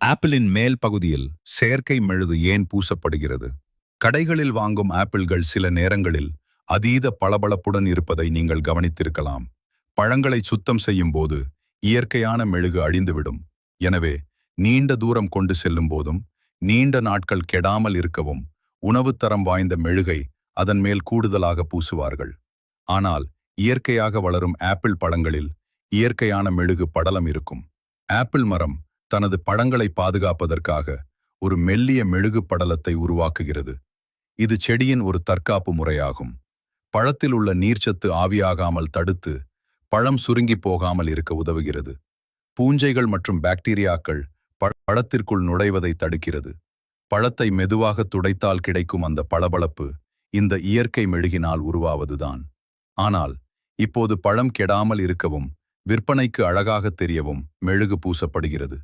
ஆப்பிளின் மேல் பகுதியில் செயற்கை மெழுகு ஏன் பூசப்படுகிறது? கடைகளில் வாங்கும் ஆப்பிள்கள் சில நேரங்களில் அதீத பளபளப்புடன் இருப்பதை நீங்கள் கவனித்திருக்கலாம். பழங்களை சுத்தம் செய்யும் போது இயற்கையான மெழுகு அழிந்துவிடும். எனவே நீண்ட தூரம் கொண்டு செல்லும் போதும் நீண்ட நாட்கள் கெடாமல் இருக்கவும் உணவுத்தரம் வாய்ந்த மெழுகை அதன் மேல் கூடுதலாக பூசுவார்கள். ஆனால் இயற்கையாக வளரும் ஆப்பிள் பழங்களில் இயற்கையான மெழுகு படலம் இருக்கும். ஆப்பிள் மரம் தனது பழங்களை பாதுகாப்பதற்காக ஒரு மெல்லிய மெழுகு படலத்தை உருவாக்குகிறது. இது செடியின் ஒரு தற்காப்பு முறையாகும். பழத்தில் உள்ள நீர்ச்சத்து ஆவியாகாமல் தடுத்து பழம் சுருங்கி போகாமல் இருக்க உதவுகிறது. பூஞ்சைகள் மற்றும் பாக்டீரியாக்கள் பழத்திற்குள் நுழைவதை தடுக்கிறது. பழத்தை மெதுவாக துடைத்தால் கிடைக்கும் அந்த பளபளப்பு இந்த இயற்கை மெழுகினால் உருவாவதுதான். ஆனால் இப்போது பழம் கெடாமல் இருக்கவும் விற்பனைக்கு அழகாக தெரியவும் மெழுகு பூசப்படுகிறது.